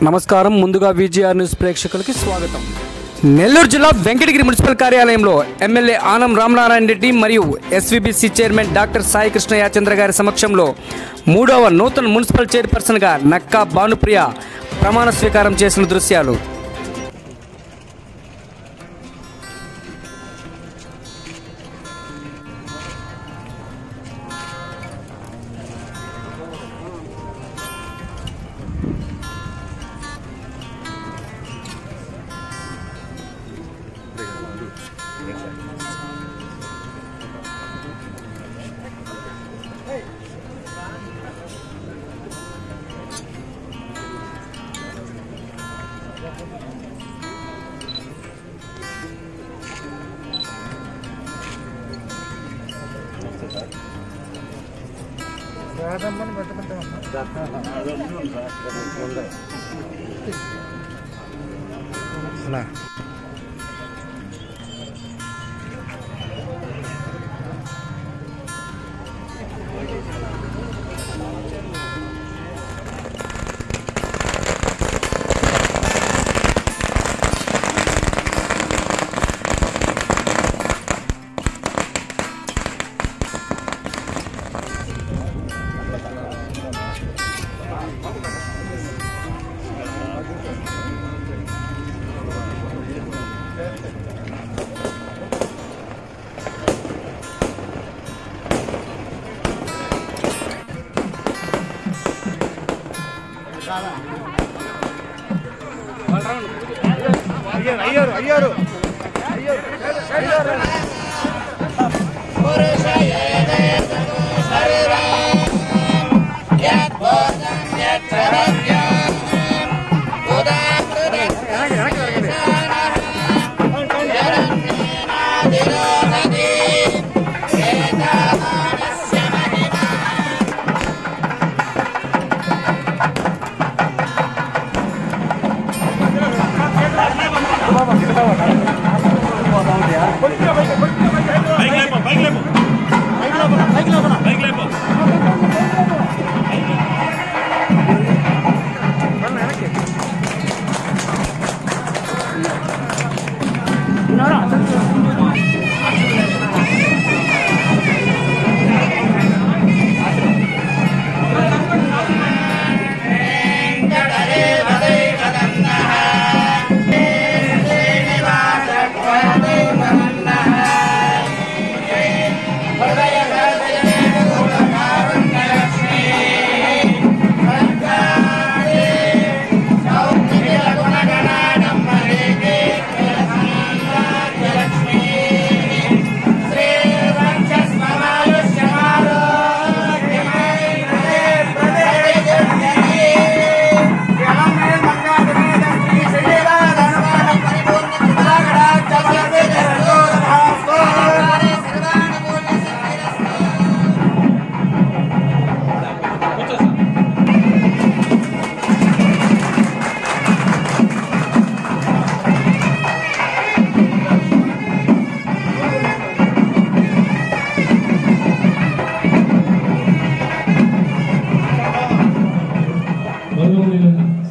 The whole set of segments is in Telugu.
నమస్కారం. ముందుగా విజిఆర్ న్యూస్ ప్రేక్షకులకి స్వాగతం. నెల్లూరు జిల్లా వెంకటగిరి మున్సిపల్ కార్యాలయంలో ఎమ్మెల్యే ఆనం రామనారాయణ రెడ్డి మరియు SVBC chairman doctor Sai Krishna Yachendra గారి సమక్షంలో 3వ నూతన మున్సిపల్ చైర్పర్సన్గా నక్కా భానుప్రియ ప్రమాణ స్వీకారం చేసిన దృశ్యాలు.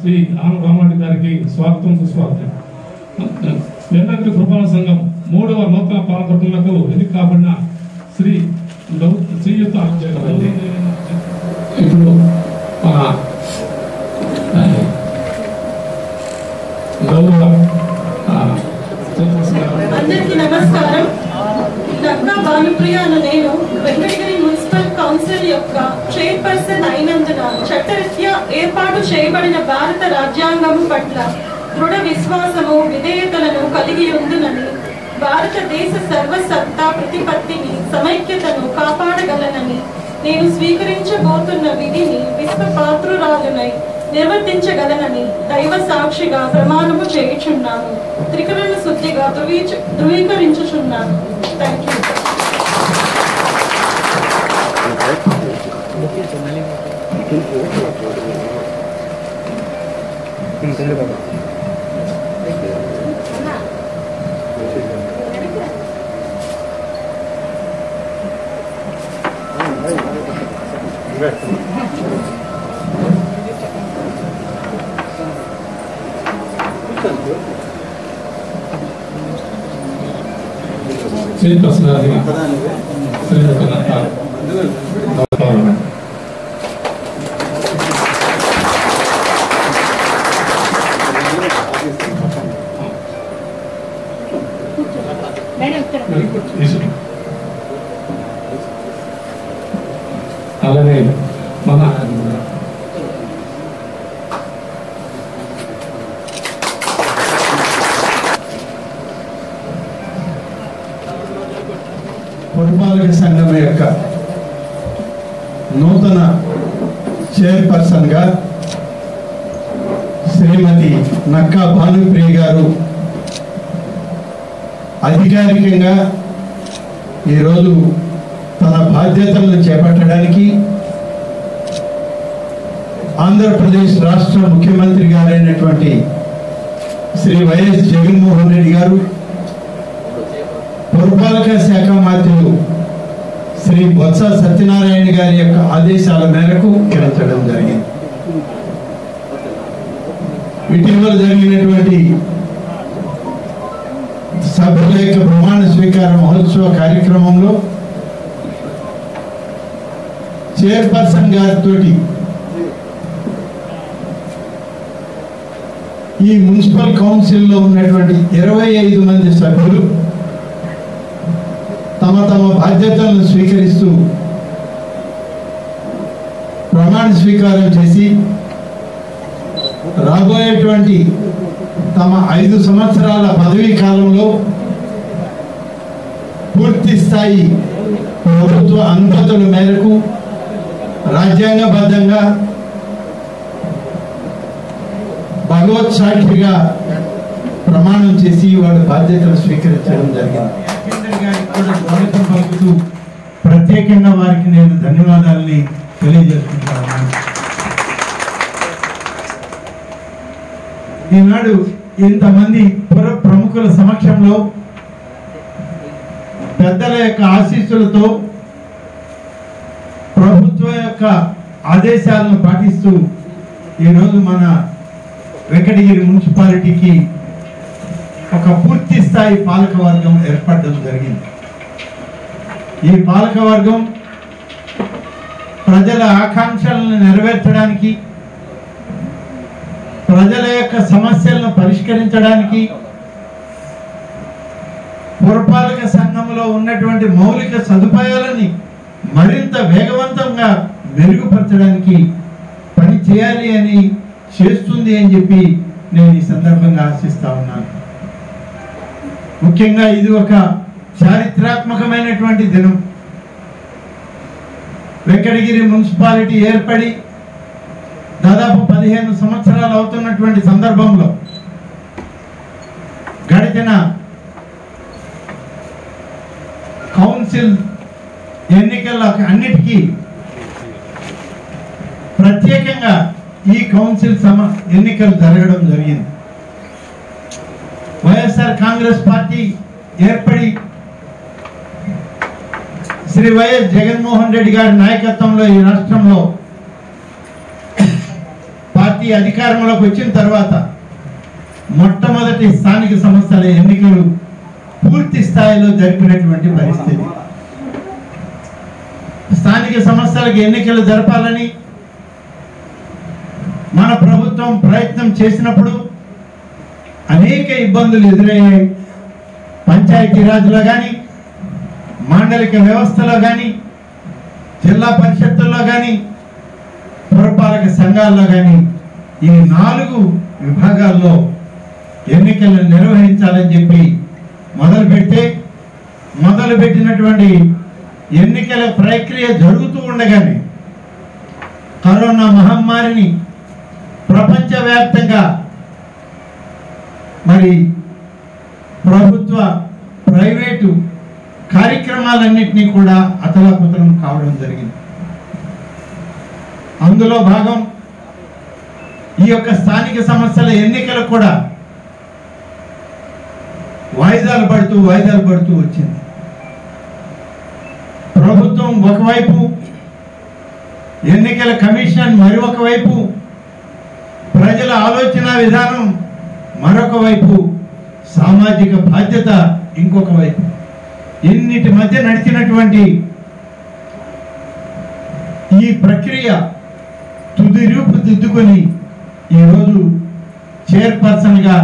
శ్రీ ఆనం రామనారాయణ గారికి స్వాగతం సుస్వాగతం. వెంకటగిరి పురపాలక సంఘం 3వ నూతన పాలకవర్గంలో ఎన్నిక కాబడిన శ్రీయుత ఇప్పుడు అందరికీ నమస్కారం. నక్కా భానుప్రియ అన్న నేను వెంకటగిరి మున్సిపల్ కౌన్సిల్ యొక్క చైర్పర్సన్ అయినందున చట్టరీత్యా ఏర్పాటు చేయబడిన భారత రాజ్యాంగం పట్ల దృఢ విశ్వాసము విధేయతలను కలిగి ఉండునని, భారతదేశ సర్వసత్తా ప్రతిపత్తిని సమైక్యతను కాపాడగలనని, నేను స్వీకరించబోతున్న విధిని విశ్వపాత్రురాలునై నిర్వర్తించగలనని దైవ సాక్షిగా ప్రమాణము చేయుచున్నాను. త్రికరణ శుద్ధిగా ధృవీకరించుచున్నాను. Thank you. చైర్పర్సన్ గారిని అలానే మన పురపాలక సంఘం యొక్క నూతన చైర్పర్సన్గా శ్రీమతి నక్కా భానుప్రియ గారు అధికారికంగా ఈరోజు తన బాధ్యతలను చేపట్టడానికి ఆంధ్రప్రదేశ్ రాష్ట్ర ముఖ్యమంత్రి గారైనటువంటి శ్రీ వైఎస్ జగన్మోహన్ రెడ్డి గారు, పురపాలక శాఖ మంత్రులు శ్రీ బొత్స సత్యనారాయణ గారి యొక్క ఆదేశాల మేరకు కిరించడం జరిగింది. ఇటీవల జరిగినటువంటి సభ్యుల యొక్క ప్రమాణ స్వీకార మహోత్సవ కార్యక్రమంలో చైర్పర్సన్ గారితో ఈ మున్సిపల్ కౌన్సిల్లో ఉన్నటువంటి 25 మంది సభ్యులు తమ తమ బాధ్యతలను స్వీకరిస్తూ ప్రమాణ స్వీకారం చేసి రాబోయేటువంటి తమ 5 సంవత్సరాల పదవీ కాలంలో పూర్తి స్థాయి ప్రభుత్వ అనుమతుల మేరకు రాజ్యాంగబద్ధంగా భగవత్ సాక్షిగా ప్రమాణం చేసి వాళ్ళ బాధ్యతలు స్వీకరించడం జరిగింది. స్వాగతం పలుకుతూ ప్రత్యేకంగా వారికి నేను ధన్యవాదాలని తెలియజేస్తున్నాను. ఈనాడు ఇంతమంది పుర ప్రముఖుల సమక్షంలో పెద్దల యొక్క ఆశీస్సులతో ప్రభుత్వం యొక్క ఆదేశాలను పాటిస్తూ ఈరోజు మన వెంకటగిరి మున్సిపాలిటీకి ఒక పూర్తి స్థాయి పాలకవర్గం ఏర్పడడం జరిగింది. ఈ పాలకవర్గం ప్రజల ఆకాంక్షలను నెరవేర్చడానికి, ప్రజల యొక్క సమస్యలను పరిష్కరించడానికి, పురపాలక సంఘంలో ఉన్నటువంటి మౌలిక సదుపాయాలని మరింత వేగవంతంగా మెరుగుపరచడానికి పని చేయాలి అని చేస్తుంది అని చెప్పి నేను ఈ సందర్భంగా ఆశిస్తా ఉన్నాను. ముఖ్యంగా ఇది ఒక చారిత్రాత్మకమైనటువంటి దినం. వెంకటగిరి మున్సిపాలిటీ ఏర్పడి దాదాపు 15 సంవత్సరాలు అవుతున్నటువంటి సందర్భంలో గడిచిన కౌన్సిల్ ఎన్నికల అన్నిటికీ ప్రత్యేకంగా ఈ కౌన్సిల్ ఎన్నికలు జరగడం జరిగింది. వైఎస్ఆర్ కాంగ్రెస్ పార్టీ ఏర్పడి శ్రీ వైఎస్ జగన్మోహన్ రెడ్డి గారి నాయకత్వంలో ఈ రాష్ట్రంలో పార్టీ అధికారంలోకి వచ్చిన తర్వాత మొట్టమొదటి స్థానిక సంస్థల ఎన్నికలు పూర్తి స్థాయిలో జరిపినటువంటి పరిస్థితి. స్థానిక సంస్థలకు ఎన్నికలు జరపాలని మన ప్రభుత్వం ప్రయత్నం చేసినప్పుడు అనేక ఇబ్బందులు ఎదురయ్యాయి. పంచాయతీరాజ్లో కానీ, మాండలిక వ్యవస్థలో కానీ, జిల్లా పరిషత్తుల్లో కానీ, పురపాలక సంఘాల్లో కానీ ఈ 4 విభాగాల్లో ఎన్నికలను నిర్వహించాలని చెప్పి మొదలుపెట్టినటువంటి ఎన్నికల ప్రక్రియ జరుగుతూ ఉండగానే కరోనా మహమ్మారిని ప్రపంచవ్యాప్తంగా మరి ప్రభుత్వ ప్రైవేటు కార్యక్రమాలన్నింటినీ కూడా అతలాకుతలం కావడం జరిగింది. అందులో భాగం ఈ యొక్క స్థానిక సంస్థల ఎన్నికలు కూడా వాయిదాలు పడుతూ వచ్చింది. ప్రభుత్వం ఒకవైపు, ఎన్నికల కమిషన్ మరొక వైపు, ప్రజల ఆలోచన విధానం మరొక వైపు, సామాజిక బాధ్యత ఇంకొక వైపు. ఇన్నిటి మధ్య నడిచినటువంటి ఈ ప్రక్రియ తుది రూపు దిద్దుకొని ఈరోజు చైర్పర్సన్గా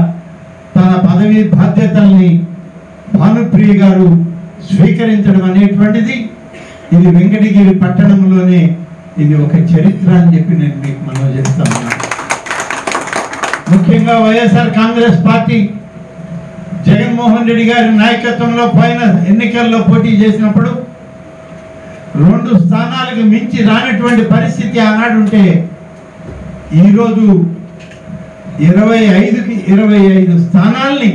తన పదవి బాధ్యతల్ని భానుప్రియ గారు స్వీకరించడం అనేటువంటిది ఇది వెంకటగిరి పట్టణంలోనే ఇది ఒక చరిత్ర అని చెప్పి నేను మీకు మనవి చేస్తా ఉన్నాను. ముఖ్యంగా వైఎస్ఆర్ కాంగ్రెస్ పార్టీ జగన్మోహన్ రెడ్డి గారి నాయకత్వంలో పోయిన ఎన్నికల్లో పోటీ చేసినప్పుడు 2 స్థానాలకు మించి రానటువంటి పరిస్థితి ఆనాడు ఉంటే ఈరోజు 25కి 25 స్థానాల్ని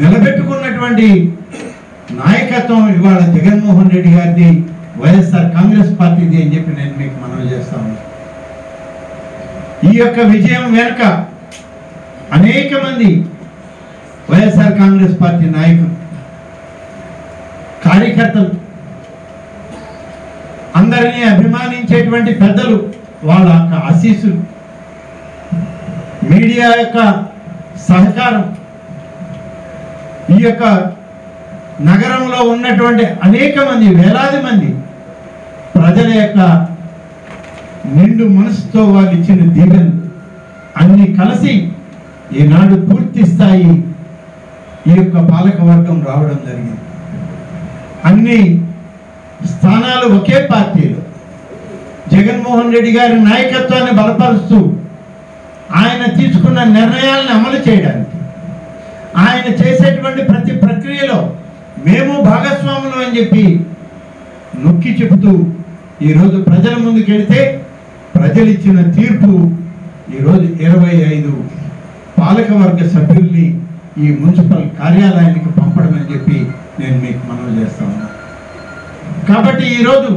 నిలబెట్టుకున్నటువంటి నాయకత్వం ఇవాళ జగన్మోహన్ రెడ్డి గారిది, వైఎస్ఆర్ కాంగ్రెస్ పార్టీది అని చెప్పి నేను మీకు మనవి చేస్తాను. ఈ యొక్క విజయం వెనుక అనేక మంది వైఎస్ఆర్ కాంగ్రెస్ పార్టీ నాయకులు, కార్యకర్తలు, అందరినీ అభిమానించేటువంటి పెద్దలు, వాళ్ళ యొక్క ఆశీస్సులు, మీడియా యొక్క సహకారం, ఈ యొక్క నగరంలో ఉన్నటువంటి అనేక మంది, వేలాది మంది ప్రజల యొక్క నిండు మనసుతో వాళ్ళు ఇచ్చిన దీవెనలు అన్ని కలిసి ఈనాడు పూర్తి స్థాయి ఈ యొక్క పాలక వర్గం రావడం జరిగింది. అన్ని స్థానాలు ఒకే పార్టీలో జగన్మోహన్ రెడ్డి గారి నాయకత్వాన్ని బలపరుస్తూ ఆయన తీసుకున్న నిర్ణయాలను అమలు చేయడానికి, ఆయన చేసేటువంటి ప్రతి ప్రక్రియలో మేము భాగస్వాములు అని చెప్పి నొక్కి చెబుతూ ఈరోజు ప్రజల ముందుకెళ్తే ప్రజలు ఇచ్చిన తీర్పు ఈరోజు 25 పాలకవర్గ సభ్యుల్ని ఈ మున్సిపల్ కార్యాలయానికి పంపడం అని చెప్పి నేను మీకు మనవి చేస్తాను. కాబట్టి ఈరోజు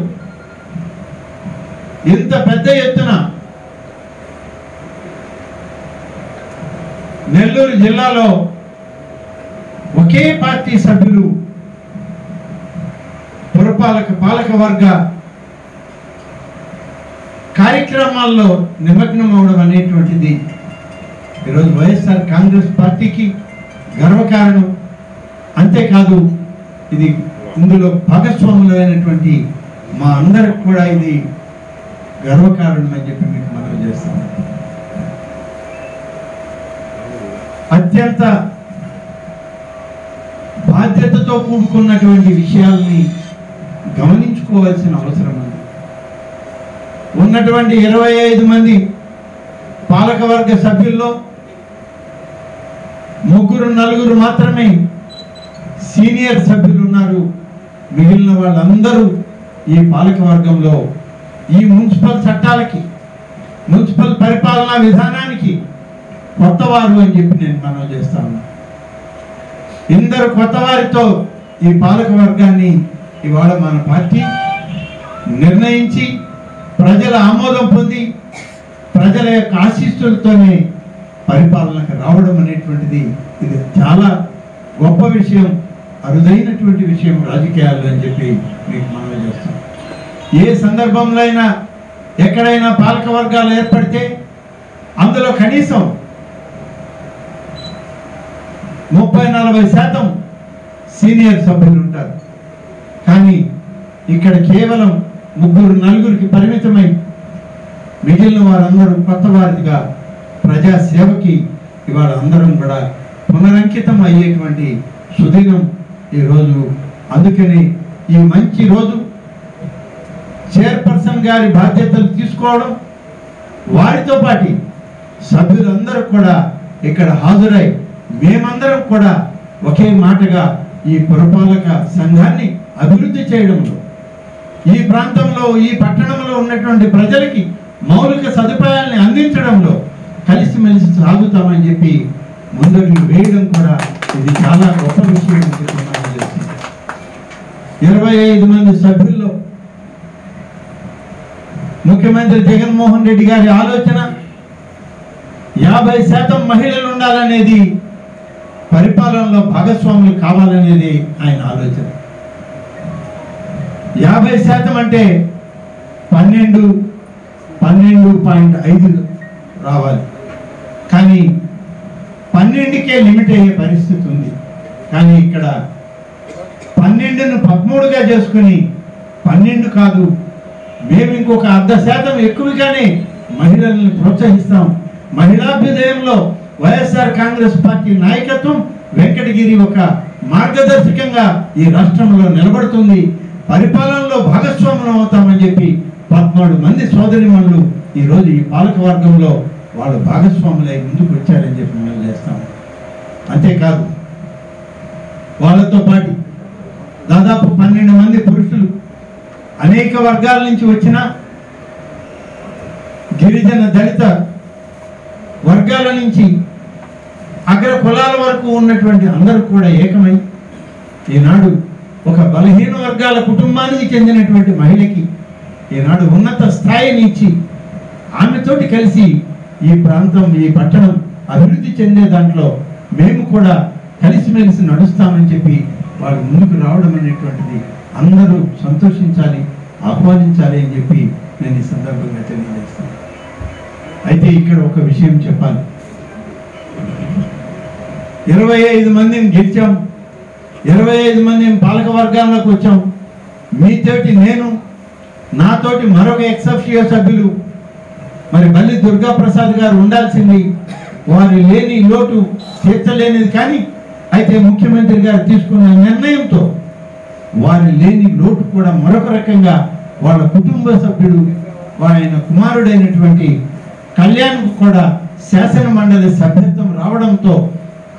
ఇంత పెద్ద ఎత్తున నెల్లూరు జిల్లాలో ఒకే పార్టీ సభ్యులు పాలకవర్గ కార్యక్రమాల్లో నిమగ్నం అవడం అనేటువంటిది ఈరోజు వైఎస్ఆర్ కాంగ్రెస్ పార్టీకి గర్వకారణం. అంతేకాదు ఇది ఇందులో భాగస్వాములైనటువంటి మా అందరికి కూడా ఇది గర్వకారణం అని చెప్పి మీకు మనవి చేస్తాం. అత్యంత బాధ్యతతో కూడుకున్నటువంటి విషయాల్ని గమనించుకోవాల్సిన అవసరం ఉంది. ఉన్నటువంటి 25 మంది పాలకవర్గ సభ్యుల్లో 3-4 మాత్రమే సీనియర్ సభ్యులు ఉన్నారు. మిగిలిన వాళ్ళందరూ ఈ పాలకవర్గంలో ఈ మున్సిపల్ చట్టాలకి, మున్సిపల్ పరిపాలనా విధానానికి కొత్తవారు అని చెప్పి నేను మనవి చేస్తాను. ఇందరు కొత్తవారితో ఈ పాలకవర్గాన్ని ఇవాళ మన పార్టీ నిర్ణయించి ప్రజల ఆమోదం పొంది ప్రజల యొక్క ఆశీస్సులతోనే పరిపాలనకు రావడం అనేటువంటిది ఇది చాలా గొప్ప విషయం, అరుదైనటువంటి విషయం రాజకీయాల్లో అని చెప్పి మీకు మనవి చేస్తాం. ఏ సందర్భంలో అయినా ఎక్కడైనా పాలక వర్గాలు ఏర్పడితే అందులో కనీసం 30-40% సీనియర్ సభ్యులు ఉంటారు. కానీ ఇక్కడ కేవలం 3-4కి పరిమితమై మిగిలిన వారందరూ కొత్త వారిగా ప్రజాసేవకి ఇవాళ అందరం కూడా పునరంకితం అయ్యేటువంటి సుదినం ఈరోజు. అందుకని ఈ మంచి రోజు చైర్పర్సన్ గారి బాధ్యతలు తీసుకోవడం, వారితో పాటు సభ్యులందరూ కూడా ఇక్కడ హాజరై మేమందరం కూడా ఒకే మాటగా ఈ పురపాలక సంఘాన్ని అభివృద్ధి చేయడంలో, ఈ ప్రాంతంలో ఈ పట్టణంలో ఉన్నటువంటి ప్రజలకి మౌలిక సదుపాయాల్ని అందించడంలో కలిసిమెలిసి సాగుతామని చెప్పి ముందడుగు వేయడం కూడా ఇది చాలా గొప్ప విషయం. 25 మంది సభ్యుల్లో ముఖ్యమంత్రి జగన్మోహన్ రెడ్డి గారి ఆలోచన 50% మహిళలు ఉండాలనేది, పరిపాలనలో భాగస్వాములు కావాలనేది ఆయన ఆలోచన. 50% అంటే 12.5 రావాలి. కానీ 12కే లిమిట్ అయ్యే పరిస్థితి ఉంది. కానీ ఇక్కడ 12ను 13గా చేసుకుని 12 కాదు, మేము ఇంకొక 0.5% ఎక్కువగానే మహిళల్ని ప్రోత్సహిస్తాం. మహిళాభ్యుదయంలో వైఎస్ఆర్ కాంగ్రెస్ పార్టీ నాయకత్వం వెంకటగిరి ఒక మార్గదర్శకంగా ఈ రాష్ట్రంలో నిలబడుతుంది. పరిపాలనలో భాగస్వామ్యం అవుతామని చెప్పి 13 మంది సోదరిమణులు ఈరోజు ఈ పాలక వర్గంలో వాళ్ళు భాగస్వాములై ముందుకు వచ్చారని చెప్పి మేము చేస్తాం. అంతేకాదు, వాళ్ళతో పాటు దాదాపు 12 మంది పురుషులు అనేక వర్గాల నుంచి వచ్చిన గిరిజన దళిత వర్గాల నుంచి అగ్ర కులాల వరకు ఉన్నటువంటి అందరూ కూడా ఏకమై ఈనాడు ఒక బలహీన వర్గాల కుటుంబానికి చెందినటువంటి మహిళకి ఈనాడు ఉన్నత స్థాయిని ఇచ్చి ఆమెతోటి కలిసి ఈ ప్రాంతం, ఈ పట్టణం అభివృద్ధి చెందే దాంట్లో మేము కూడా కలిసిమెలిసి నడుస్తామని చెప్పి వాళ్ళు ముందుకు రావడం అనేటువంటిది అందరూ సంతోషించాలి, ఆహ్వానించాలి అని చెప్పి నేను ఈ సందర్భంగా తెలియజేస్తాను. అయితే ఇక్కడ ఒక విషయం చెప్పాలి. 25 మందిని గెలిచాం, 25 మందిని పాలక వర్గాల్లోకి వచ్చాం. మీతోటి నేను, నాతోటి మరొక ఎక్సెప్షియో సభ్యులు మరి బల్లి దుర్గాప్రసాద్ గారు ఉండాల్సింది. వారి లేని లోటు తీర్చలేనిది. కానీ అయితే ముఖ్యమంత్రి గారు తీసుకున్న నిర్ణయంతో వారి లేని లోటు కూడా మరొక రకంగా వాళ్ళ కుటుంబ సభ్యుడు ఆయన కుమారుడైనటువంటి కళ్యాణ్ కూడా శాసన మండలి సభ్యత్వం రావడంతో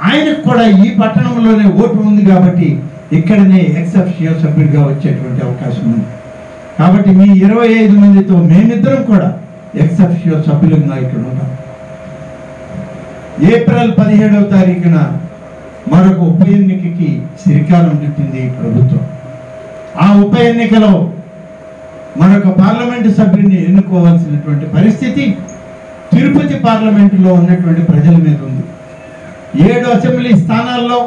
ఆయనకు కూడా ఈ పట్టణంలోనే ఓటు ఉంది కాబట్టి ఇక్కడనే ఎక్సెప్షియో సభ్యుడిగా వచ్చేటువంటి అవకాశం ఉంది. కాబట్టి మీ 25 మందితో మేమిద్దరం కూడా ఎక్సెప్షియో సభ్యులుగా ఇక్కడ ఉన్నాం. ఏప్రిల్ 17వ తారీఖున మరొక ఉప ఎన్నికకి శ్రీకారం చుట్టింది ప్రభుత్వం. ఆ ఉప ఎన్నికలో మరొక పార్లమెంటు సభ్యుడిని ఎన్నుకోవాల్సినటువంటి పరిస్థితి తిరుపతి పార్లమెంటులో ఉన్నటువంటి ప్రజల మీద ఉంది. 7 అసెంబ్లీ స్థానాల్లో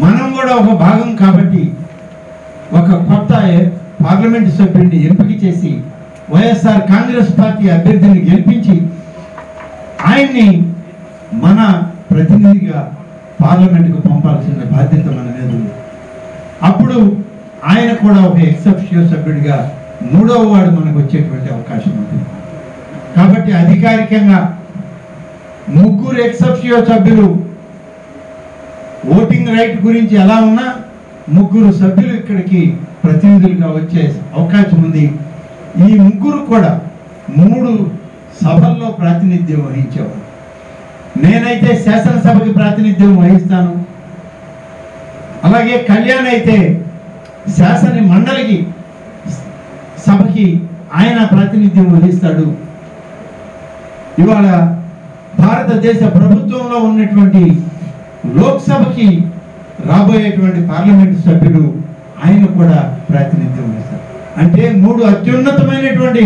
మనం కూడా ఒక భాగం కాబట్టి ఒక కొత్త పార్లమెంటు సభ్యుడిని ఎంపిక చేసి వైఎస్ఆర్ కాంగ్రెస్ పార్టీ అభ్యర్థిని గెలిపించి ఆయన్ని మన ప్రతినిధిగా పార్లమెంటుకు పంపాల్సిన బాధ్యత మన మీద ఉంది. అప్పుడు ఆయన కూడా ఒక ఎక్సెప్షియో సభ్యుడిగా 3వ వార్డు మనకు వచ్చేటువంటి అవకాశం ఉంటుంది. కాబట్టి అధికారికంగా 3 ఎక్సెప్షియో సభ్యులు ఓటింగ్ రైట్ గురించి ఎలా ఉన్నా 3 సభ్యులు ఇక్కడికి ప్రతినిధులుగా వచ్చే అవకాశం ఉంది. ఈ 3 కూడా 3 సభల్లో ప్రాతినిధ్యం వహించేవారు. నేనైతే శాసనసభకి ప్రాతినిధ్యం వహిస్తాను. అలాగే కళ్యాణ్ అయితే శాసన మండలికి సభకి ఆయన ప్రాతినిధ్యం వహిస్తాడు. ఇవాళ భారతదేశ ప్రభుత్వంలో ఉన్నటువంటి లోక్సభకి రాబోయేటువంటి పార్లమెంటు సభ్యుడు ఆయన కూడా ప్రాతినిధ్యం వహిస్తారు. అంటే 3 అత్యున్నతమైనటువంటి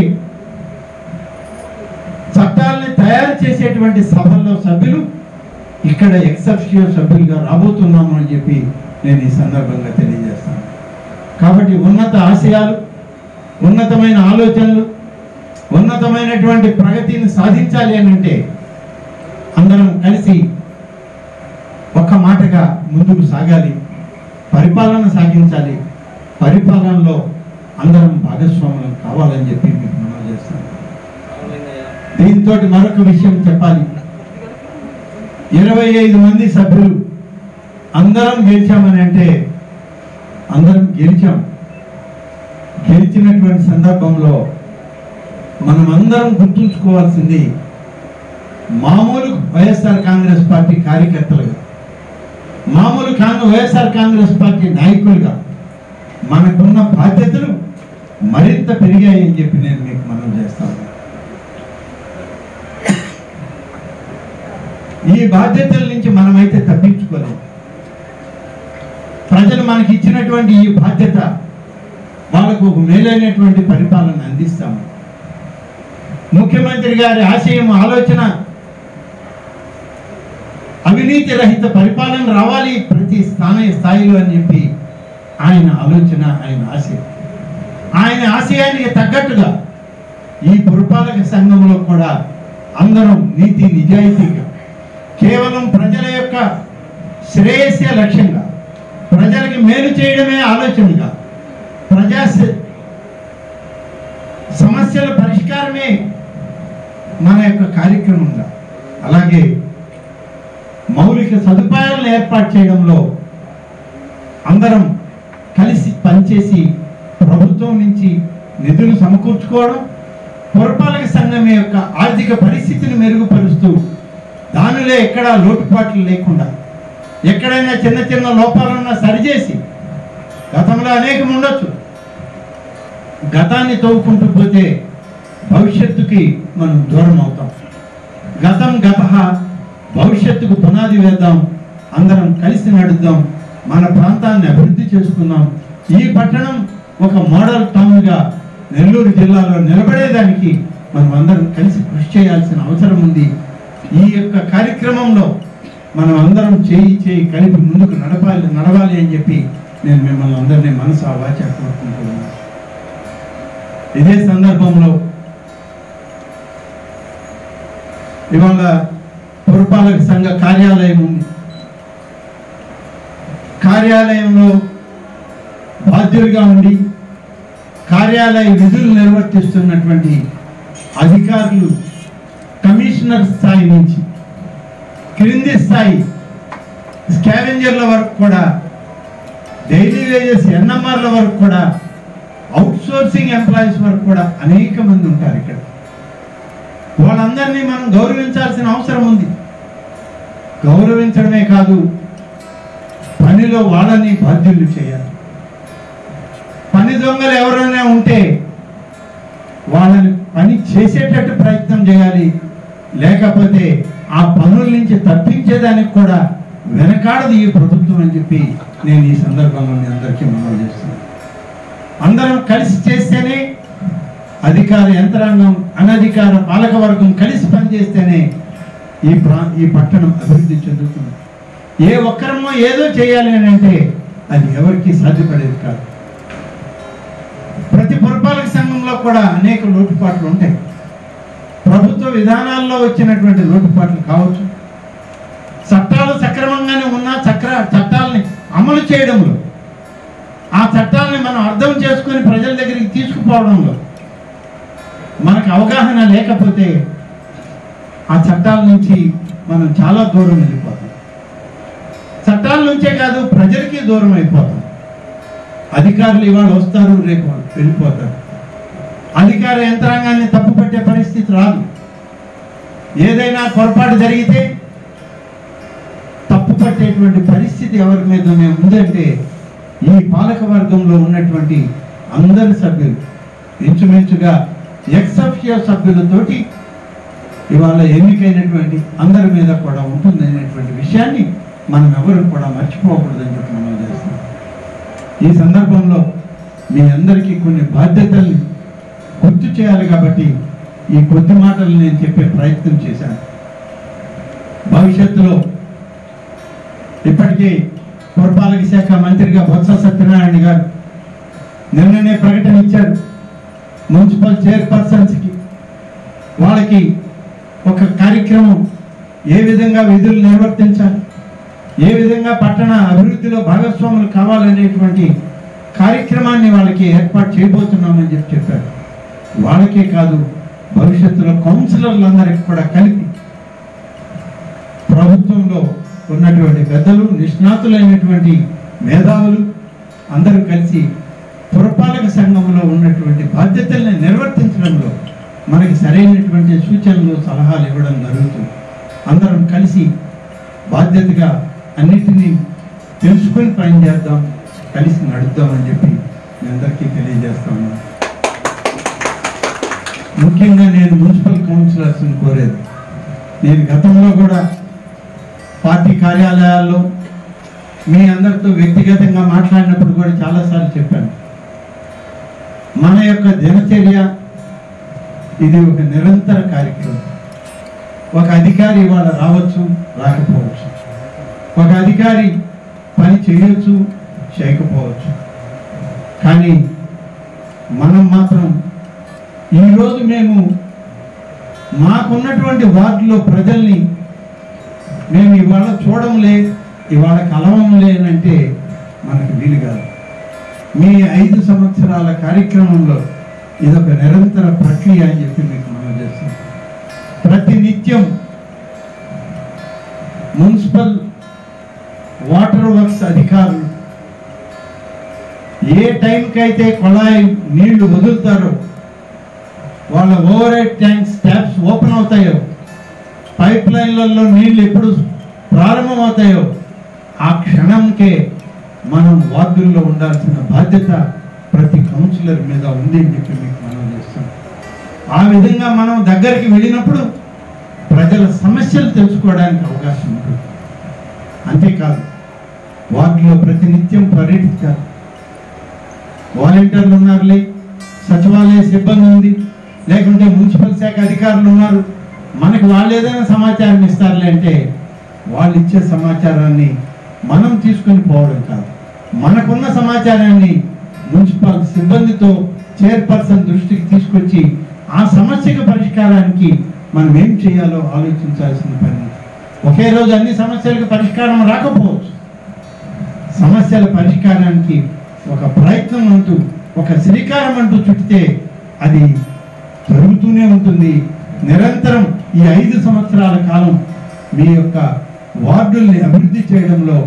చట్టాలని తయారు చేసేటువంటి సభల్లో సభ్యులు ఇక్కడ ఎక్సెప్షియో సభ్యులుగా రాబోతున్నాము అని చెప్పి నేను ఈ సందర్భంగా తెలియజేస్తాను. కాబట్టి ఉన్నత ఆశయాలు, ఉన్నతమైన ఆలోచనలు, ఉన్నతమైనటువంటి ప్రగతిని సాధించాలి అని అంటే అందరం కలిసి ఒక్క మాటగా ముందుకు సాగాలి, పరిపాలన సాగించాలి. పరిపాలనలో అందరం భాగస్వాములం కావాలని చెప్పి మీకు మనం చేస్తాను. దీంతో మరొక విషయం చెప్పాలి. 25 మంది సభ్యులు అందరం గెలిచామని అంటే అందరం గెలిచాం. గెలిచినటువంటి సందర్భంలో మనం అందరం గుర్తుంచుకోవాల్సింది మామూలు వైఎస్ఆర్ కాంగ్రెస్ పార్టీ కార్యకర్తలుగా, మామూలు వైఎస్ఆర్ కాంగ్రెస్ పార్టీ నాయకులుగా మనకున్న బాధ్యతలు మరింత పెరిగాయని చెప్పి నేను మీకు మనం చేస్తాను. ఈ బాధ్యతల నుంచి మనమైతే తప్పించుకోలేము. ప్రజలు మనకి ఇచ్చినటువంటి ఈ బాధ్యత వాళ్ళకు ఒక మేలైనటువంటి పరిపాలన అందిస్తాము. ముఖ్యమంత్రి గారి ఆశయం, ఆలోచన అవినీతి రహిత పరిపాలన రావాలి ప్రతి స్థాయిలో అని చెప్పి ఆయన ఆలోచన, ఆయన ఆశయం. ఆయన ఆశయానికి తగ్గట్టుగా ఈ పురపాలక సంఘంలో కూడా అందరం నీతి నిజాయితీగా కేవలం ప్రజల యొక్క శ్రేయస్సే లక్ష్యంగా, ప్రజలకి మేలు చేయడమే ఆలోచనగా, ప్రజా సమస్యల పరిష్కారమే మన యొక్క కార్యక్రమంగా, అలాగే మౌలిక సదుపాయాలను ఏర్పాటు చేయడంలో అందరం కలిసి పనిచేసి ప్రభుత్వం నుంచి నిధులు సమకూర్చుకోవడం, పురపాలక సంఘం యొక్క ఆర్థిక పరిస్థితిని మెరుగుపరుస్తూ దానిలో ఎక్కడా లోటుపాట్లు లేకుండా ఎక్కడైనా చిన్న చిన్న లోపాలున్నా సరిచేసి, గతంలో అనేకం ఉండొచ్చు, గతాన్ని తవ్వుకుంటూ పోతే భవిష్యత్తుకి మనం దూరం అవుతాం. గతం గతః, భవిష్యత్తుకు పునాది వేద్దాం, అందరం కలిసి నడుద్దాం, మన ప్రాంతాన్ని అభివృద్ధి చేసుకుందాం. ఈ పట్టణం ఒక మోడల్ టౌన్గా నెల్లూరు జిల్లాలో నిలబడేదానికి మనం అందరం కలిసి కృషి చేయాల్సిన అవసరం ఉంది. ఈ యొక్క కార్యక్రమంలో మనం అందరం చేయి కలిపి ముందుకు నడవాలి అని చెప్పి నేను మిమ్మల్ని అందరినీ మనసు వాచ కోరుకుంటున్నాను. ఇదే సందర్భంలో ఇవాళ పురపాలక సంఘ కార్యాలయం ఉంది. కార్యాలయంలో బాధ్యులుగా ఉండి కార్యాలయ విధులు నిర్వర్తిస్తున్నటువంటి అధికారులు కమిషనర్ స్థాయి నుంచి క్రింది స్థాయి స్కావెంజర్ల వరకు కూడా, డైలీ వేజెస్ ఎన్ఎంఆర్ల వరకు కూడా, అవుట్సోర్సింగ్ ఎంప్లాయీస్ వరకు కూడా అనేక మంది ఉంటారు ఇక్కడ. వాళ్ళందరినీ మనం గౌరవించాల్సిన అవసరం ఉంది. గౌరవించడమే కాదు, పనిలో వాళ్ళని బాధ్యులు చేయాలి. పని దొంగలు ఎవరైనా ఉంటే వాళ్ళని పని చేసేటట్టు ప్రయత్నం చేయాలి. లేకపోతే ఆ పనుల నుంచి తప్పించేదానికి కూడా వెనకాడదు ఈ ప్రభుత్వం అని చెప్పి నేను ఈ సందర్భంలో మీ అందరికీ మనవి చేస్తున్నాను. అందరం కలిసి చేస్తేనే, అధికార యంత్రాంగం అనధికార పాలక వర్గం కలిసి పనిచేస్తేనే ఈ పట్టణం అభివృద్ధి చెందుతుంది. ఏ ఒక్కరమో ఏదో చేయాలి అని అంటే అది ఎవరికి సాధ్యపడేది కాదు. ప్రతి పురపాలక సంఘంలో కూడా అనేక లోటుపాట్లు ఉంటాయి. ప్రభుత్వ విధానాల్లో వచ్చినటువంటి లోటుపాట్లు కావచ్చు, చట్టాలు సక్రమంగానే ఉన్నా చట్టాలని అమలు చేయడంలో, ఆ చట్టాలని మనం అర్థం చేసుకుని ప్రజల దగ్గరికి తీసుకుపోవడంలో మనకు అవగాహన లేకపోతే ఆ చట్టాల నుంచి మనం చాలా దూరం వెళ్ళిపోతాం. చట్టాల నుంచే కాదు, ప్రజలకి దూరం అయిపోతాం. అధికారులు ఇవాళ వస్తారు, రేపు వెళ్ళిపోతారు. అధికార యంత్రాంగాన్ని తప్పుపట్టే పరిస్థితి రాదు. ఏదైనా పొరపాటు జరిగితే తప్పు పట్టేటువంటి పరిస్థితి ఎవరి మీద ఉందంటే ఈ పాలక వర్గంలో ఉన్నటువంటి అందరి సభ్యులు, ఇంచుమించుగా ఎక్సెప్షియో సభ్యులతోటి ఇవాళ ఎన్నికైనటువంటి అందరి మీద కూడా ఉంటుంది అనేటువంటి విషయాన్ని మనం ఎవరు కూడా మర్చిపోకూడదని చెప్పి మనం చేస్తున్నాం. ఈ సందర్భంలో మీ అందరికీ కొన్ని బాధ్యతల్ని గుర్తు చేయాలి కాబట్టి ఈ కొద్ది మాటలు నేను చెప్పే ప్రయత్నం చేశాను. భవిష్యత్తులో ఇప్పటికే పురపాలక శాఖ మంత్రిగా బొత్స సత్యనారాయణ గారు నిన్ననే ప్రకటన ఇచ్చారు. మున్సిపల్ చైర్పర్సన్స్కి వాళ్ళకి ఒక కార్యక్రమం, ఏ విధంగా విధులు నిర్వర్తించాలి, ఏ విధంగా పట్టణ అభివృద్ధిలో భాగస్వాములు కావాలనేటువంటి కార్యక్రమాన్ని వాళ్ళకి ఏర్పాటు చేయబోతున్నామని చెప్పారు. వాళ్ళకే కాదు, భవిష్యత్తులో కౌన్సిలర్లందరికీ కూడా కలిపి ప్రభుత్వంలో ఉన్నటువంటి పెద్దలు, నిష్ణాతులైనటువంటి మేధావులు అందరూ కలిసి పురపాలక సంఘంలో ఉన్నటువంటి బాధ్యతల్ని నిర్వర్తించడంలో మనకి సరైనటువంటి సూచనలు, సలహాలు ఇవ్వడం జరుగుతుంది. అందరం కలిసి బాధ్యతగా అన్నిటినీ తెలుసుకొని పనిచేద్దాం, కలిసి నడుద్దామని చెప్పి మీ అందరికీ తెలియజేస్తాను. ముఖ్యంగా నేను మున్సిపల్ కౌన్సిలర్స్ని కోరేది, నేను గతంలో కూడా పార్టీ కార్యాలయాల్లో మీ అందరితో వ్యక్తిగతంగా మాట్లాడినప్పుడు కూడా చాలాసార్లు చెప్పాను, మన యొక్క దినచర్య ఇది ఒక నిరంతర కార్యక్రమం. ఒక అధికారి ఇవాళ రావచ్చు, రాకపోవచ్చు. ఒక అధికారి పని చేయొచ్చు, చేయకపోవచ్చు. కానీ మనం మాత్రం ఈరోజు మేము మాకున్నటువంటి వార్డులో ప్రజల్ని మేము ఇవాళ చూడంలే, ఇవాళ కలవంలే అంటే మనకు వీలు కాదు. మీ 5 సంవత్సరాల కార్యక్రమంలో ఇదొక నిరంతర ప్రక్రియ అని చెప్పి మీకు మనం చేస్తాం. ప్రతి నిత్యం మున్సిపల్ వాటర్ వర్క్స్ అధికారులు ఏ టైంకి అయితే కొళాయి నీళ్లు వదులుతారో, వాళ్ళ over head tanks taps open అవుతాయో, పైప్ లైన్లలో నీళ్లు ఎప్పుడు ప్రారంభమవుతాయో ఆ క్షణంకే మనం వార్డుల్లో ఉండాల్సిన బాధ్యత ప్రతి కౌన్సిలర్ మీద ఉంది అని చెప్పి మీకు మనం చేస్తాం. ఆ విధంగా మనం దగ్గరికి వెళ్ళినప్పుడు ప్రజల సమస్యలు తెలుసుకోవడానికి అవకాశం ఉంటుంది. అంతేకాదు, వార్డులో ప్రతినిత్యం పర్యటించాలి. వాలంటీర్లు ఉన్నారులే, సచివాలయ సిబ్బంది ఉంది, లేకుంటే మున్సిపల్ శాఖ అధికారులు ఉన్నారు, మనకు వాళ్ళు ఏదైనా సమాచారం ఇస్తారులే అంటే వాళ్ళు ఇచ్చే సమాచారాన్ని మనం తీసుకొని పోవడం కాదు. మనకున్న సమాచారాన్ని మున్సిపల్ సిబ్బందితో చైర్పర్సన్ దృష్టికి తీసుకొచ్చి ఆ సమస్యకు పరిష్కారానికి మనం ఏం చేయాలో ఆలోచించాల్సిన పని. ఒకే రోజు అన్ని సమస్యలకు పరిష్కారం రాకపోవచ్చు. సమస్యల పరిష్కారానికి ఒక ప్రయత్నం అంటూ, ఒక శ్రీకారం అంటూ చుట్టితే అది జరుగుతూనే ఉంటుంది. నిరంతరం ఈ 5 సంవత్సరాల కాలం మీ యొక్క వార్డుల్ని అభివృద్ధి చేయడంలో,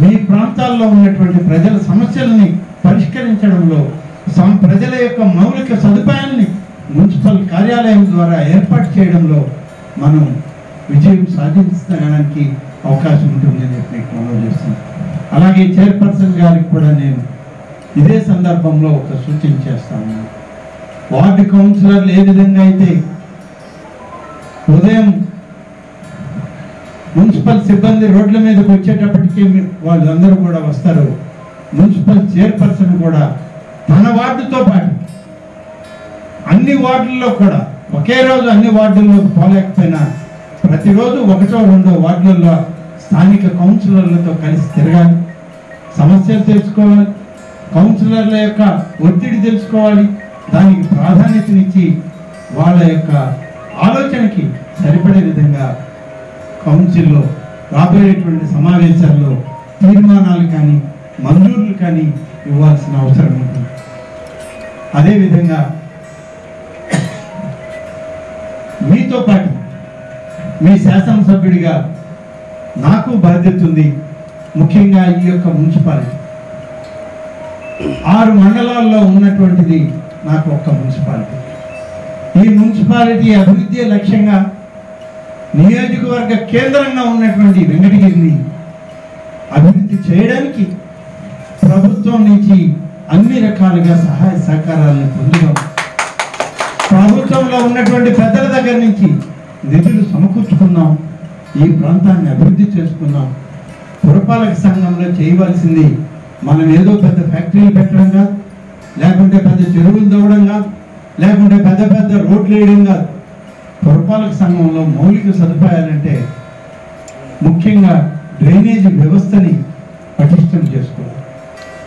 మీ ప్రాంతాల్లో ఉన్నటువంటి ప్రజల సమస్యల్ని పరిష్కరించడంలో, ప్రజల యొక్క మౌలిక సదుపాయాల్ని మున్సిపల్ కార్యాలయం ద్వారా ఏర్పాటు చేయడంలో మనం విజయం సాధించడానికి అవకాశం ఉంటుందని చెప్పి మనం చేస్తున్నాం. అలాగే చైర్పర్సన్ గారికి కూడా నేను ఇదే సందర్భంలో ఒక సూచన చేస్తాను. వార్డు కౌన్సిలర్లు ఏ విధంగా అయితే ఉదయం మున్సిపల్ సిబ్బంది రోడ్ల మీదకి వచ్చేటప్పటికీ వాళ్ళందరూ కూడా వస్తారు, మున్సిపల్ చైర్పర్సన్ కూడా తన వార్డుతో పాటు అన్ని వార్డుల్లో కూడా ఒకే రోజు అన్ని వార్డుల్లోకి పోలేకపోయినా ప్రతిరోజు 1 or 2 వార్డులలో స్థానిక కౌన్సిలర్లతో కలిసి తిరగాలి, సమస్యలు తెలుసుకోవాలి, కౌన్సిలర్ల యొక్క ఒత్తిడి తెలుసుకోవాలి, దానికి ప్రాధాన్యతనిచ్చి వాళ్ళ యొక్క ఆలోచనకి సరిపడే విధంగా కౌన్సిల్లో రాబోయేటువంటి సమావేశాల్లో తీర్మానాలు కానీ మంజూరులు కానీ ఇవ్వాల్సిన అవసరం ఉంటుంది. అదేవిధంగా మీతో పాటు మీ శాసనసభ్యుడిగా నాకు బాధ్యత ఉంది. ముఖ్యంగా ఈ యొక్క మున్సిపాలిటీ 6 మండలాల్లో ఉన్నటువంటిది నాకు ఒక్క మున్సిపాలిటీ. ఈ మున్సిపాలిటీ అభివృద్ధి లక్ష్యంగా నియోజకవర్గ కేంద్రంగా ఉన్నటువంటి వెంకటగిరిని అభివృద్ధి చేయడానికి ప్రభుత్వం నుంచి అన్ని రకాలుగా సహాయ సహకారాలను పొందుదాం. ప్రభుత్వంలో ఉన్నటువంటి పెద్దల దగ్గర నుంచి నిధులు సమకూర్చుకున్నాం, ఈ ప్రాంతాన్ని అభివృద్ధి చేసుకున్నాం. పురపాలక సంఘంలో చేయవలసింది మనం ఏదో పెద్ద ఫ్యాక్టరీలు పెట్టడం కాదు, లేకుంటే పెద్ద చెరువులు తవ్వడం కాదు, లేకుంటే పెద్ద పెద్ద రోడ్లు వేయడం కాదు. పురపాలక సంఘంలో మౌలిక సదుపాయాలంటే ముఖ్యంగా డ్రైనేజీ వ్యవస్థని పటిష్టం చేసుకోవాలి,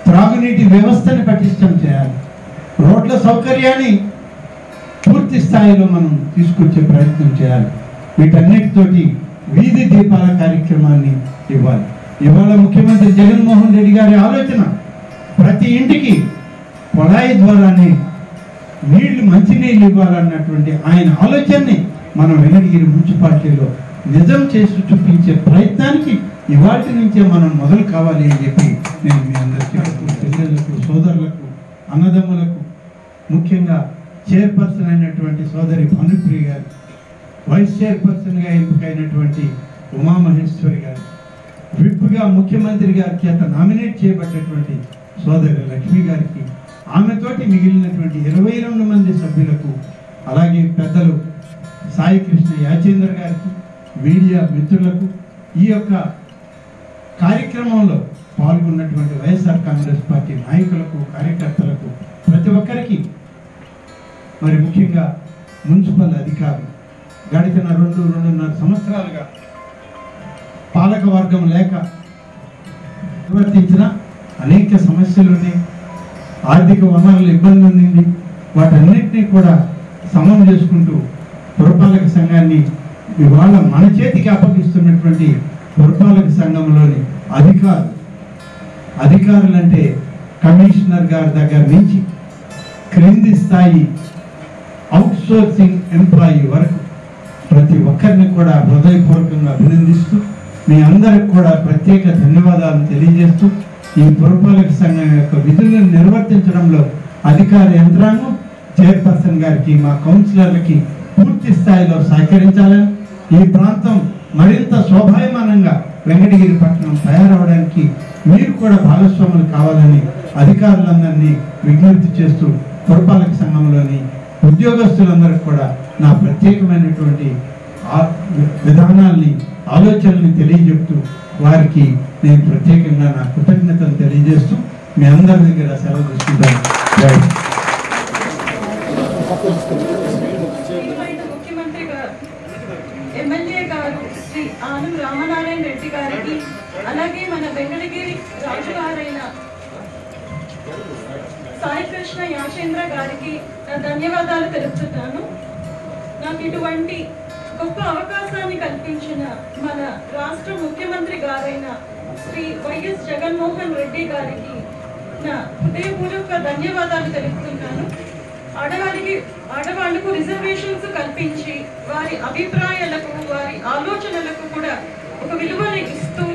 త్రాగునీటి వ్యవస్థని పటిష్టం చేయాలి, రోడ్ల సౌకర్యాన్ని పూర్తి స్థాయిలో మనం తీసుకొచ్చే ప్రయత్నం చేయాలి. వీటన్నిటితోటి వీధి దీపాల కార్యక్రమాన్ని ఇవ్వాలి. ఇవాళ ముఖ్యమంత్రి జగన్మోహన్ రెడ్డి గారి ఆలోచన ప్రతి ఇంటికి కొళాయి ద్వారానే నీళ్లు, మంచినీళ్ళు ఇవ్వాలన్నటువంటి ఆయన ఆలోచనని మనం వెంకటగిరి మున్సిపాలిటీలో నిజం చేసి చూపించే ప్రయత్నానికి ఇవాటి నుంచే మనం మొదలు కావాలి అని చెప్పి నేను మీ అందరికీ, పిల్లలకు, సోదరులకు, అన్నదమ్ములకు, ముఖ్యంగా చైర్పర్సన్ అయినటువంటి సోదరి భానుప్రియ గారు, వైస్ చైర్పర్సన్గా ఎంపికైనటువంటి ఉమామహేశ్వరి గారు, విప్గా ముఖ్యమంత్రి గారి చేత నామినేట్ చేయబడ్డటువంటి సోదరి లక్ష్మి గారికి, ఆమెతోటి మిగిలినటువంటి 22 మంది సభ్యులకు, అలాగే పెద్దలు సాయి కృష్ణ యాచేంద్ర గారికి, మీడియా మిత్రులకు, ఈ యొక్క కార్యక్రమంలో పాల్గొన్నటువంటి వైఎస్ఆర్ కాంగ్రెస్ పార్టీ నాయకులకు, కార్యకర్తలకు, ప్రతి ఒక్కరికి, మరి ముఖ్యంగా మున్సిపల్ అధికారులు గడిచిన 2-2.5 సంవత్సరాలుగా పాలక వర్గం లేక నిర్వర్తించిన అనేక సమస్యలు ఉన్నాయి, ఆర్థిక వనరుల ఇబ్బంది ఉంది. వాటన్నిటినీ కూడా సమం చేసుకుంటూ పురపాలక సంఘాన్ని ఇవాళ మన చేతికి అప్పగిస్తున్నటువంటి పురపాలక సంఘంలోని అధికారులు అధికారులంటే కమిషనర్ గారి దగ్గర నుంచి క్రింది స్థాయి అవుట్సోర్సింగ్ ఎంప్లాయీ వరకు ప్రతి ఒక్కరిని కూడా హృదయపూర్వకంగా అభినందిస్తూ మీ అందరికి కూడా ప్రత్యేక ధన్యవాదాలు తెలియజేస్తూ ఈ పురపాలక సంఘం యొక్క విధులను నిర్వర్తించడంలో అధికార యంత్రాంగం చైర్పర్సన్ గారికి మా కౌన్సిలర్లకి పూర్తి స్థాయిలో సహకరించాలని ఈ ప్రాంతం మరింత శోభాయమానంగా వెంకటగిరి పట్టణం తయారవడానికి మీరు కూడా భాగస్వాములు కావాలని అధికారులందరినీ విజ్ఞప్తి చేస్తూ పురపాలక సంఘంలోని ఉద్యోగస్తులందరికీ కూడా నా ప్రత్యేకమైనటువంటి విధానాల్ని ఆలోచనల్ని తెలియజెప్తూ వారికి నేను ప్రత్యేకంగా నా కృతజ్ఞతలు తెలియజేస్తూ మీ అందరి దగ్గర సెలవు తీసుకుంటాను. ముఖ్యమంత్రి గారు, ఎమ్మెల్యే గారు శ్రీ ఆనం రామనారాయణ రెడ్డి గారికి, అలాగే మన వెంకటగిరి రాజుగారైన సాయికృష్ణ యాచేంద్ర గారికి నా ధన్యవాదాలు తెలుపుతున్నాను. నాకు ఇటువంటి గొప్ప అవకాశాన్ని కల్పించిన మన రాష్ట్ర ముఖ్యమంత్రి గారైన శ్రీ వైఎస్ జగన్మోహన్ రెడ్డి గారికి నా హృదయపూర్వక ధన్యవాదాలు తెలుపుతున్నాను. ఆడవాళ్లకు రిజర్వేషన్స్ కల్పించి వారి అభిప్రాయాలకు, వారి ఆలోచనలకు కూడా ఒక విలువను ఇస్తూ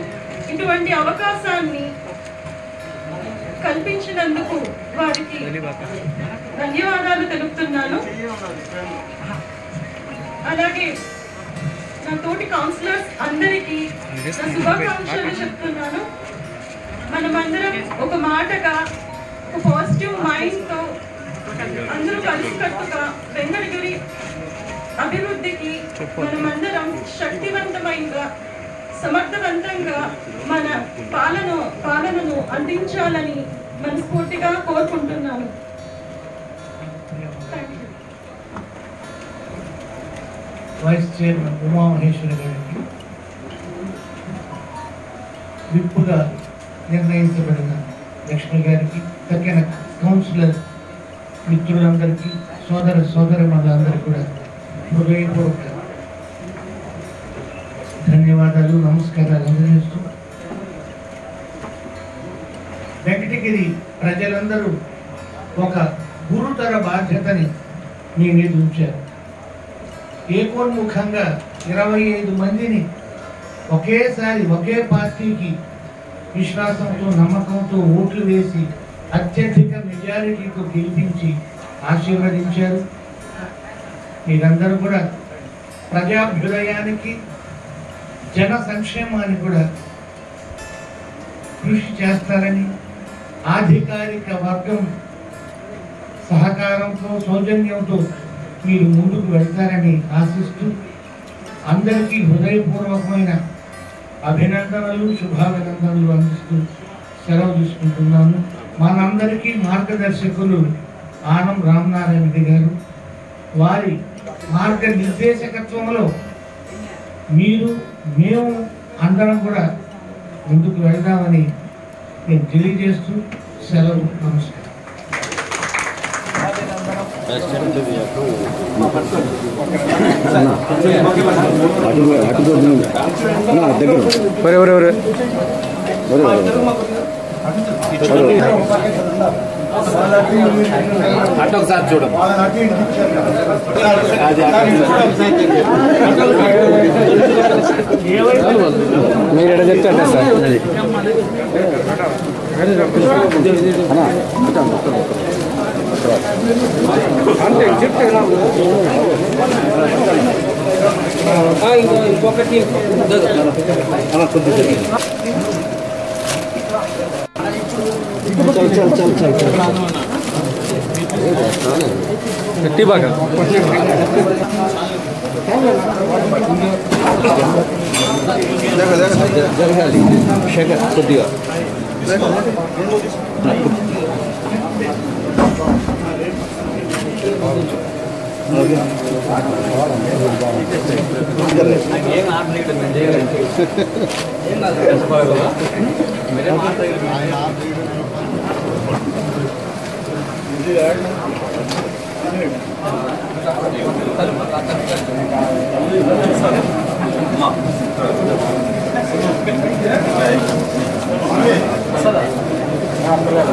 ఇటువంటి అవకాశాన్ని కల్పించినందుకు వారికి ధన్యవాదాలు తెలుపుతున్నాను. అలాగే నా తోటి కౌన్సిలర్స్ అందరికీ నా శుభాకాంక్షలు చెప్తున్నాను. మనమందరం ఒక మాటగా, ఒక పాజిటివ్ మైండ్తో అందరూ కలిసికట్టుగా వెంకటగిరి అభివృద్ధికి మనమందరం శక్తివంతమైన, సమర్థవంతంగా మన పాలనను అందించాలని మనస్ఫూర్తిగా కోరుకుంటున్నాను. వైస్ చైర్మన్ ఉమామహేశ్వరి గారికి, విప్పుగా నిర్ణయించబడిన లక్ష్మి గారికి, తగిన కౌన్సిలర్ మిత్రులందరికీ, సోదరమణులందరికీ కూడా హృదయపూర్వక ధన్యవాదాలు, నమస్కారాలు అందజేస్తూ, వెంకటగిరి ప్రజలందరూ ఒక గురుతర బాధ్యతని మీ మీద ఉంచారు. ఏకోన్ముఖంగా 25 మందిని ఒకేసారి ఒకే పార్టీకి విశ్వాసంతో, నమ్మకంతో ఓట్లు వేసి అత్యధిక మెజారిటీతో గెలిపించి ఆశీర్వదించారు. మీరందరూ కూడా ప్రజాభ్యుదయానికి, జన సంక్షేమానికి కూడా కృషి చేస్తారని, ఆధికారిక వర్గం సహకారంతో, సౌజన్యంతో మీరు ముందుకు వెళ్తారని ఆశిస్తూ అందరికీ హృదయపూర్వకమైన అభినందనలు, శుభాభినందనలు అందిస్తూ సెలవు తీసుకుంటున్నాను. మనందరికీ మార్గదర్శకులు ఆనం రామనారాయణ రెడ్డి గారు. వారి మార్గనిర్దేశకత్వంలో మేము అందరం కూడా ముందుకు వెళ్దామని నేను తెలియజేస్తూ సెలవు. నమస్కారం. అటొకసారి చూడండి. మీరు ఎడ చెప్తారా సార్? ఇంకొకటి గట్టి బాగా జరగాలి. శేఖర్ కొద్దిగా సరే Gracias.